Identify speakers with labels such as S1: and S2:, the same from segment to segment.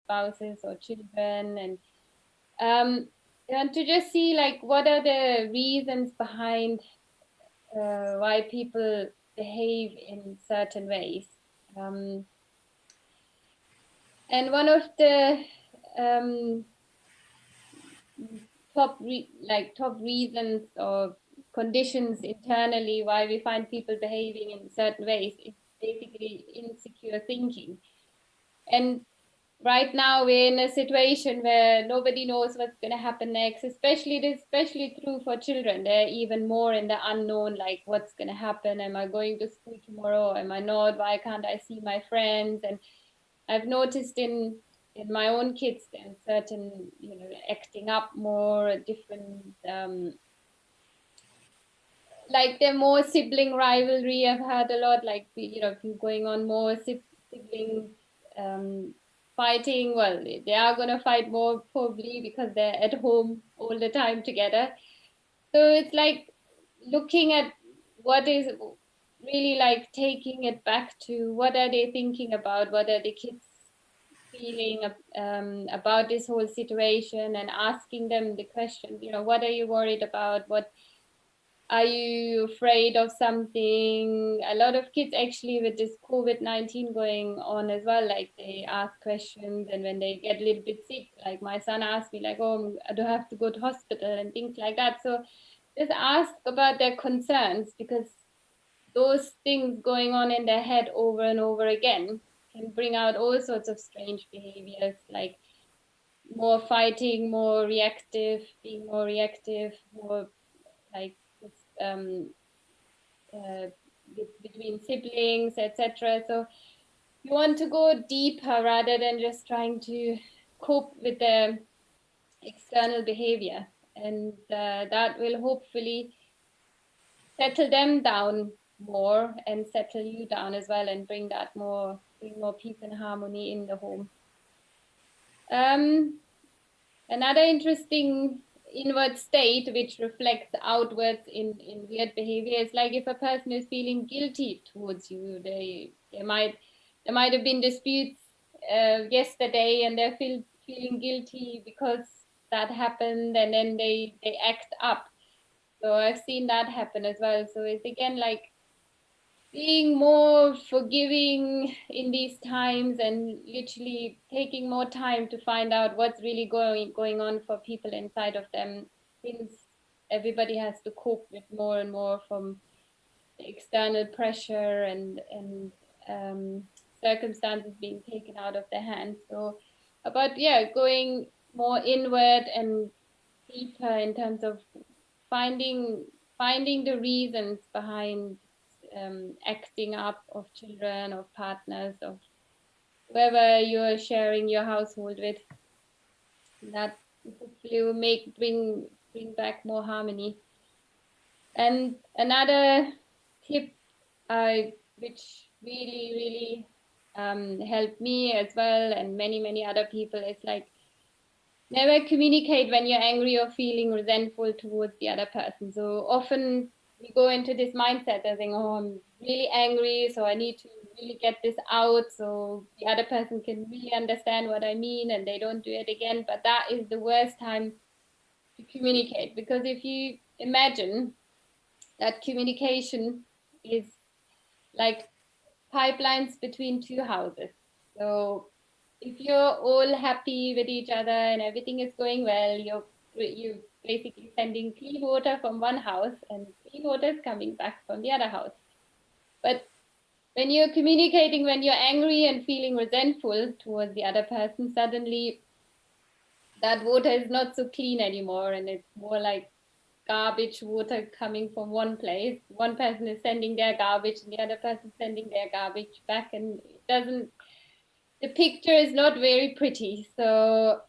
S1: spouses or children, and to just see like what are the reasons behind why people behave in certain ways. Um, and one of the um, top reasons or conditions internally why we find people behaving in certain ways is basically insecure thinking. And right now we're in a situation where nobody knows what's going to happen next, especially true for children. They're even more in the unknown, like what's going to happen. Am I going to school tomorrow? Am I not? Why can't I see my friends? And I've noticed in my own kids and certain, acting up more, different, like they're more sibling rivalry. I've heard a lot, like people going on more sibling fighting. Well, they are gonna fight more probably because they're at home all the time together. So it's like looking at what is really like taking it back to what are they thinking about, what are the kids feeling about this whole situation, and asking them the question, what are you worried about? What are you afraid of something? A lot of kids actually with this COVID-19 going on as well, like they ask questions, and when they get a little bit sick, like my son asked me like, oh, do I have to go to hospital and things like that. So just ask about their concerns, because those things going on in their head over and over again can bring out all sorts of strange behaviors, like more fighting, more reactive, being more reactive, more like um, uh, between siblings, etc. So you want to go deeper rather than just trying to cope with the external behavior, and that will hopefully settle them down more and settle you down as well, and bring more peace and harmony in the home. Another interesting inward state which reflects outwards in weird behavior is like if a person is feeling guilty towards you. There might have been disputes yesterday, and they're feeling guilty because that happened, and then they act up. So I've seen that happen as well. So it's again like being more forgiving in these times, and literally taking more time to find out what's really going on for people inside of them, since everybody has to cope with more and more from the external pressure and circumstances being taken out of their hands. So about going more inward and deeper in terms of finding finding the reasons behind acting up of children, of partners, of whoever you're sharing your household with. That hopefully will bring back more harmony. And another tip, which really helped me as well, and many other people, is like never communicate when you're angry or feeling resentful towards the other person. So often we go into this mindset of saying, oh, I'm really angry, so I need to really get this out so the other person can really understand what I mean and they don't do it again. But that is the worst time to communicate, because if you imagine that communication is like pipelines between two houses. So if you're all happy with each other and everything is going well, you basically sending clean water from one house and clean water is coming back from the other house. But when you're communicating, when you're angry and feeling resentful towards the other person, suddenly that water is not so clean anymore, and it's more like garbage water coming from one place. One person is sending their garbage and the other person sending their garbage back, and it doesn't the picture is not very pretty. So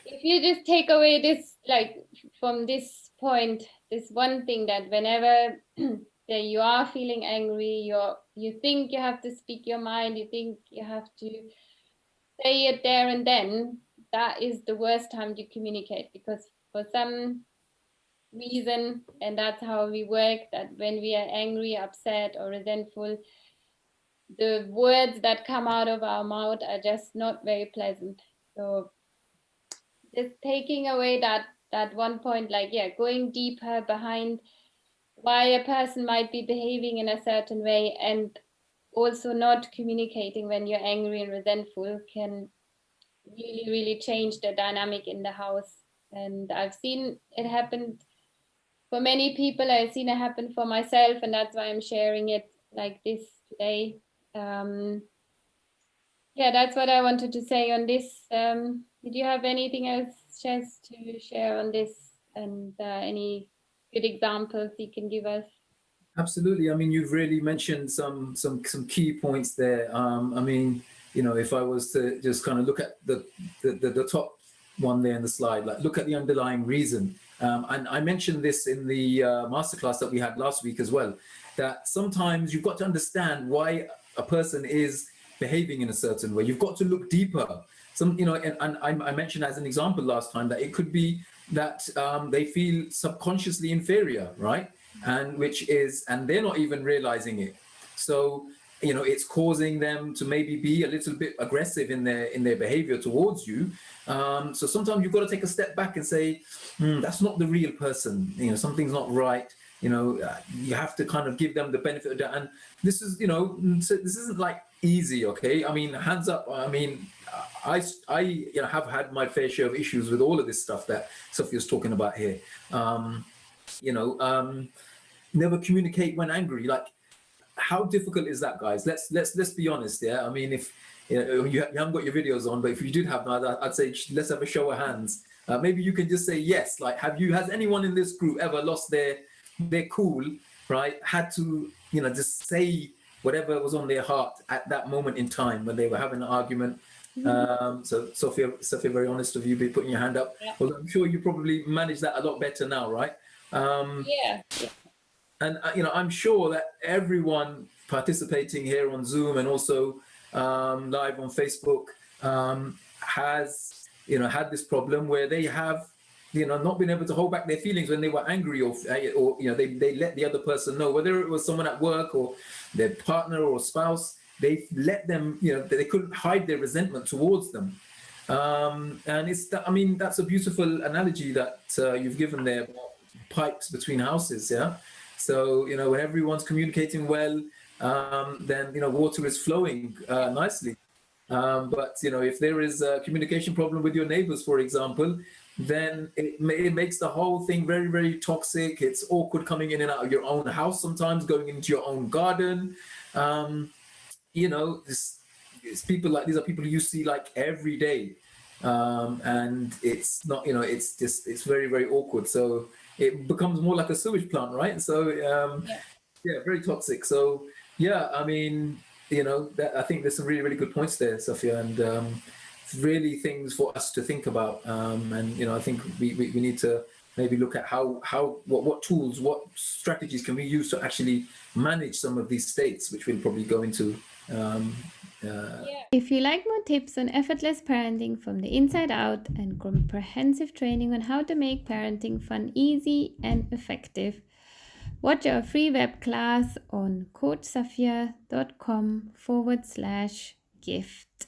S1: if you just take away this, like from this point, this one thing, that whenever that you are feeling angry, you think you have to speak your mind, you think you have to say it there and then, that is the worst time to communicate, because for some reason, and that's how we work, that when we are angry, upset, or resentful, the words that come out of our mouth are just not very pleasant. So just taking away that one point, like, yeah, going deeper behind why a person might be behaving in a certain way, and also not communicating when you're angry and resentful can really, really change the dynamic in the house. And I've seen it happen for many people. I've seen it happen for myself, and that's why I'm sharing it like this today. Yeah, that's what I wanted to say on this. Did you have anything else, Jess, to share on this, and any good examples you can give us?
S2: Absolutely. I mean, you've really mentioned some key points there. I mean, if I was to just kind of look at the top one there in the slide, like look at the underlying reason. And I mentioned this in the masterclass that we had last week as well, that sometimes you've got to understand why a person is behaving in a certain way. You've got to look deeper. And I mentioned as an example last time that it could be that they feel subconsciously inferior, right? And they're not even realizing it. So it's causing them to maybe be a little bit aggressive in their behavior towards you. So sometimes you've got to take a step back and say, that's not the real person. Something's not right. You have to kind of give them the benefit of that. And this is, this isn't like easy. Okay, I mean, hands up. I mean, I have had my fair share of issues with all of this stuff that Sophia's talking about here. You know, never communicate when angry. Like, how difficult is that, guys? Let's be honest. Yeah, I mean, if you haven't got your videos on, but if you did have that, I'd say let's have a show of hands. Maybe you can just say yes. Like, has anyone in this group ever lost their cool? Right? Had to just say whatever was on their heart at that moment in time when they were having an argument. So Sophia, very honest of you, be putting your hand up.
S1: Yeah.
S2: Well, I'm sure you probably manage that a lot better now, right?
S1: Yeah.
S2: And I'm sure that everyone participating here on Zoom and also live on Facebook has had this problem where they have not been able to hold back their feelings when they were angry, or they let the other person know, whether it was someone at work or their partner or spouse. They let them, they couldn't hide their resentment towards them. And that's a beautiful analogy that you've given there about pipes between houses. Yeah. So when everyone's communicating well, then water is flowing nicely. But if there is a communication problem with your neighbors, for example, then it makes the whole thing very, very toxic. It's awkward coming in and out of your own house, sometimes going into your own garden. It's people like these are people you see like every day, and it's not it's very, very awkward. So it becomes more like a sewage plant, right? So yeah, very toxic. So yeah, I mean, I think there's some really, really good points there, Sophia, and really things for us to think about. And I think we need to maybe look at what tools, what strategies can we use to actually manage some of these states, which we'll probably go into.
S3: If you like more tips on effortless parenting from the inside out and comprehensive training on how to make parenting fun, easy, and effective, watch our free web class on coachsafia.com/gift.